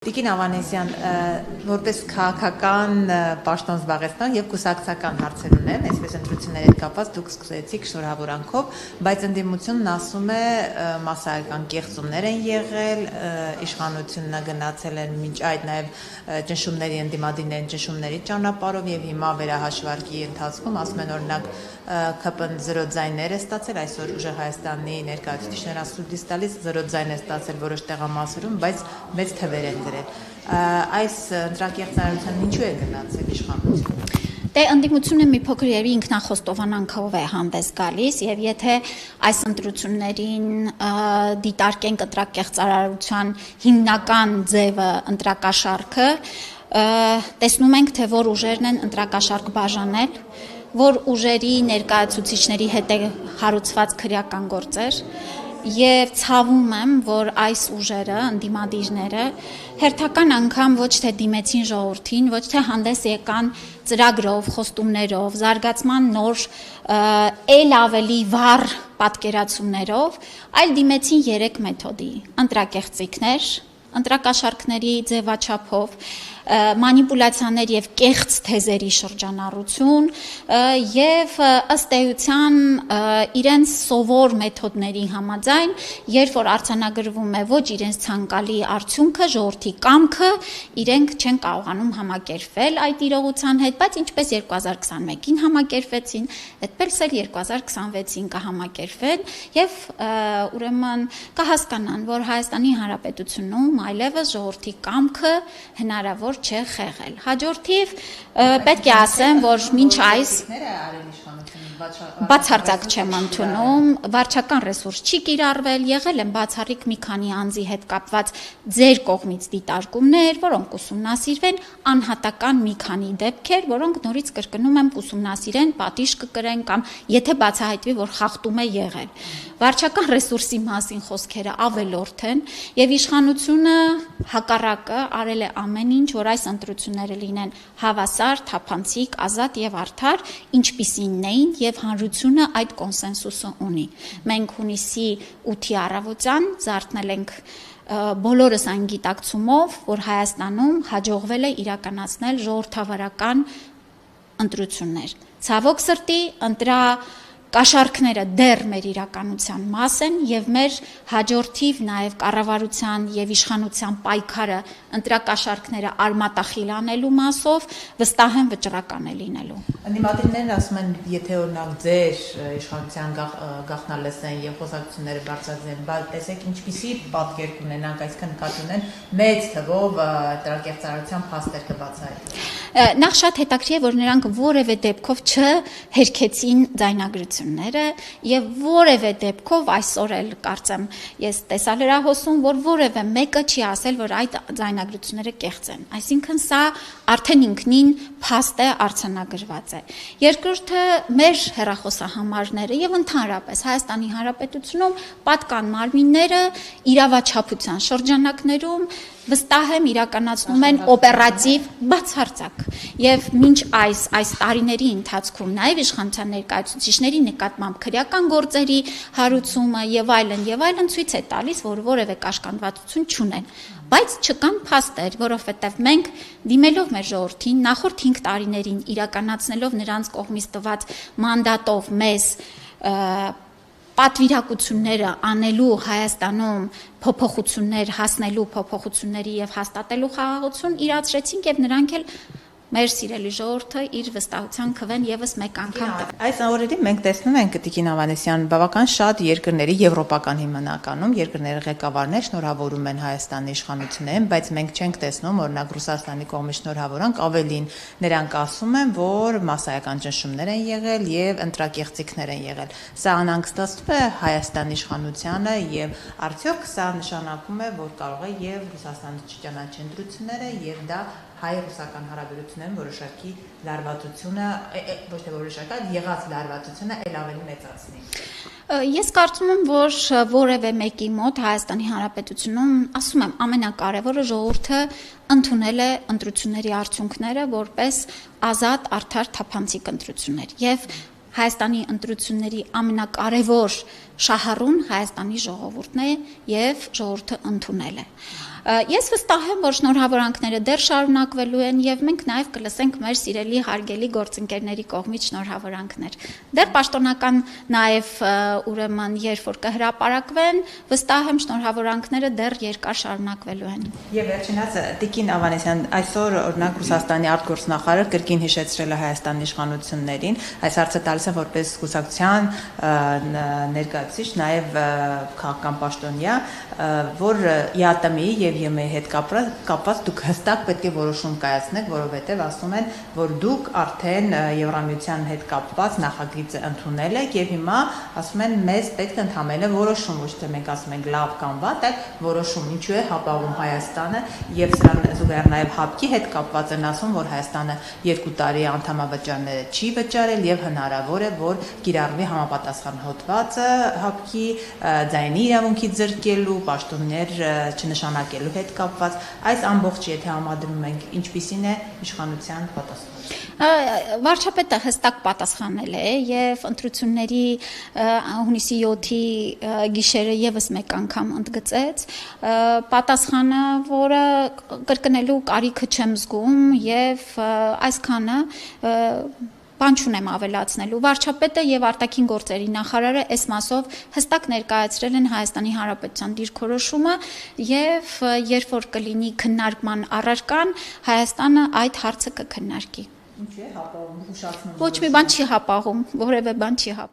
Տիկին Ավանեսյան, որպես քաղաքական պաշտոն զբաղեցնող եւ կուսակցական հարցեր ունեն, այսպես ընտրությունների հետ կապված դուք սկսեցիք շնորհավորանքով, բայց ընդդիմությունն ասում է մասսայական կեղծումներ են եղել, իշխանությունը գնացել են մինչ այդ նաեւ ճնշումների ընդդիմադիրներին ճնշումների ճանապարհով եւ հիմա վերահաշվարկի ընթացքում ասում են օրինակ ԿՊ-ն 0 ձայներ է ստացել, այսօր ուժեղ Հայաստանի ներկայացուցիչները ասուլիս տալիս 0 ձայն է ստացել որոշ տեղամասերում, բայց մեծ թվեր են գրել։ Այս ընտրակեղծարարությունը ինչու է գնացել իշխանությունը։ Դե ընդդիմությունը մի փոքր երևի ինքնախոստովանանքով է հանդես գալիս եւ եթե այս ընտրություններին դիտարկենք ընտրակեղծարարության հիմնական ձևը ընտրակաշառքը, տեսնում ենք թե որ ուժերն են ընտրակաշառք բաժանել, որ ուժերի ներկայացուցիչների հետ է հարուցված քրեական գործեր եւ ցավում եմ, որ այս ուժերը, ընդդիմադիրները հերթական անգամ ոչ թե դիմեցին ժողովրդին, ոչ թե հանդես եկան ծրագրով, խոստումներով, զարգացման նոր ել ավելի վառ պատկերացումներով, այլ դիմեցին 3 մեթոդի՝ ընտրակեղծիքներ, ընտրակաշառքների ձևաչափով, մանիպուլյացիաներ եւ կեղծ թեզերի շրջանառություն եւ ըստ էության իրենց սովոր մեթոդների համաձայն, երբ որ արձանագրվում է ոչ իրենց ցանկալի արդյունքը, ժողովրդի կամքը, իրենք չեն կարողանում համակերպվել այդ իրողության հետ, բայց ինչպես 2021-ին համակերպվեցին, այդպես էլ 2026-ին կհամակերպվեն եւ ուրեմն կհասկանան, որ Հայաստանի Հանրապետությունում այլևս ժողովրդի կամքը հնարավոր չէ խեղել։ Հաջորդիվ պետք է ասեմ, որ մինչ այս բացարձակ չեմ ընդունում, վարչական ռեսուրս չի կիրառվել, եղել են բացառիկ մի քանի անձի հետ կապված ձեր կողմից դիտարկումներ, որոնք ուսումնասիրվեն, անհատական մի քանի դեպքեր, որոնք նորից կրկնում եմ ուսումնասիրեն, պատիժ կկրեն կամ եթե բացահայտվի, որ խախտում է եղել։ Վարչական ռեսուրսի մասին խոսքերը ավելորդ են եւ իշխանությունը հակառակը արել է ամեն ինչ, որ այս ընտրությունները լինեն հավասար, թափանցիկ, ազատ եւ արդար, ինչպիսին էին եւ հանրությունը այդ կոնսենսուսը ունի։ Մենք հունիսի 8-ի առավոտյան զարթնել ենք բոլորս այն գիտակցումով, որ Հայաստանում հաջողվել է իրականացնել ժողովրդավարական ընտրություններ։ Ցավոք սրտի կաշառքները դեռ մեր իրականության մաս են եւ մեր հաջորդիվ նաեւ կառավարության եւ իշխանության պայքարը ընտրակաշառքները արմատախիլ անելու մասով վստահ եմ վճռական է լինելու։ Ընդդիմադիրներն ասում են, եթե օրինակ ձեր իշխանության գաղտնալսեն եւ խոսակցությունները բարձրացնեն, բայց տեսեք ինչպիսի պատկեր կունենանք, այսինքն նկատի ունեն մեծ թվով ընտրակեղծարարության փաստեր կբացահայտվեն։ Նախ շատ հետաքրքիր է, որ նրանք որևէ դեպքով չհերքեցին ձայնագրությունները եւ որևէ դեպքով այսօր էլ կարծեմ ես տեսալրահոսում, որ որևէ մեկը չի ասել, որ այդ ձայնագրությունները կեղծ են։ Այսինքն սա արդեն ինքնին փաստ է, արձանագրված է։ Երկրորդը մեր հեռախոսահամարները եւ ընդհանրապես Հայաստանի Հանրապետությունում պատկան մարմինները իրավաչափության շրջանակներում վստահ եմ իրականացնում են օպերատիվ բացարձակ եւ մինչ այս տարիների ընթացքում նաեւ իշխանության ներկայացուցիչների նկատմամբ քրեական գործերի հարուցումը եւ այլն ցույց է տալիս, որ որևէ կաշկանդվածություն չունեն, բայց չկան փաստեր, որովհետեւ մենք դիմելով մեր ժողովրդին նախորդ 5 տարիներին իրականացնելով նրանց կողմից տված մանդատով մեզ պատվիրակությունները անելու Հայաստանում փոփոխություններ հասնելու փոփոխությունների եւ հաստատելու խաղաղություն իրացրեցինք եւ նրանք էլ մեր սիրելի ժողովուրդը իր վստահության քվեն եւս մեկ անգամ տա։ Այս օրերին մենք տեսնում ենք Տիկին Ավանեսյան բավական շատ երկրների եվրոպական հիմնականում երկրների ղեկավարներ շնորհավորում են Հայաստանի իշխանություններին, բայց մենք չենք տեսնում օրինակ Ռուսաստանի կողմից շնորհավորանք, ավելին նրանք ասում են, որ մասսայական ճնշումներ են եղել եւ ընտրակեղծիքներ են եղել։ Սա անհանգստացնում է Հայաստանի իշխանությանը եւ արդյոք սա նշանակում է, որ կարող է եւ Ռուսաստանը չճանաչի ընտրությունները եւ դա հայ-ռուսական հարաբերություններում որոշակի լարվածությունը, ոչ թե որոշակի, այլ եղած լարվածությունը ել ավելի մեծացնի։ Ես կարծում եմ, որ որևէ մեկի մոտ Հայաստանի Հանրապետությունում, ասում եմ, ամենակարևորը ժողովուրդը ընդունել է ընտրությունների արդյունքները որպես ազատ, արդար, թափանցիկ ընտրություններ եւ Հայաստանի ընտրությունների ամենակարևոր շահառուն Հայաստանի ժողովուրդն է եւ ժողովուրդը ընդունել է։ Ես վստահ եմ, որ շնորհավորանքները դեռ շարունակվելու են եւ մենք նաեւ կլսենք մեր սիրելի հարգելի գործընկերների կողմից շնորհավորանքներ։ Դեռ պաշտոնական նաեւ ուրեմն երբ որ կհրապարակվեն, վստահ եմ շնորհավորանքները դեռ երկար շարունակվելու են։ Եվ վերջինած Տիկին Ավանեսյան, այսօր օրինակ Ռուսաստանի արտգործնախարարը կրկին հիշեցրել է Հայաստանի իշխանություններին, այս հարցը տալիս է որպես կուսակցության ներկայացուցիչ, նաեւ քաղաքական պաշտոնյա, որ ԵԱՏՄ-ի եւ ԵՄ-ի հետ կապված դուք հստակ պետք է որոշում կայացնեք, որովհետեւ ասում են, որ դուք արդեն Եվրամիության հետ կապված նախագիծը ընդունել եք եւ հիմա ասում են մեզ պետք է ընդհանրապես որոշում, ոչ թե մենք ասում ենք լավ կամ վատ, այլ որոշում, ինչու է հապաղում Հայաստանը եւ սրան զուգահեռ նաեւ ՀԱՊԿ-ի հետ կապված են ասում, որ Հայաստանը 2 տարի անդամավճարները չի վճարել եւ հնարավոր է, որ կիրառվի համապատասխան հոդվածը ՀԱՊԿ-ի ձայնի իրավունքի ձեռքելու, պաշտոններ չնշանակելու հետ կապված, այս ամբողջը եթե համադրում ենք, ինչպիսին է իշխանության պատասխանը։ Վարչապետը հստակ պատասխանել է եւ ընտրությունների հունիսի 7-ի գիշերը եւս մեկ անգամ ընդգծեց պատասխանը, որը կրկնելու կարիքը չեմ զգում եւ այսքանը բան չունեմ ավելացնելու։ Վարչապետը եւ արտաքին գործերի նախարարը այս մասով հստակ ներկայացրել են Հայաստանի Հանրապետության դիրքորոշումը եւ երբ որ կլինի քննարկման առարկան, Հայաստանը այդ հարցը կքննարկի։ Ինչու է հապաղում, ուշացնում։ Ոչ մի բան չի հապաղում, որևէ բան չի հապաղում։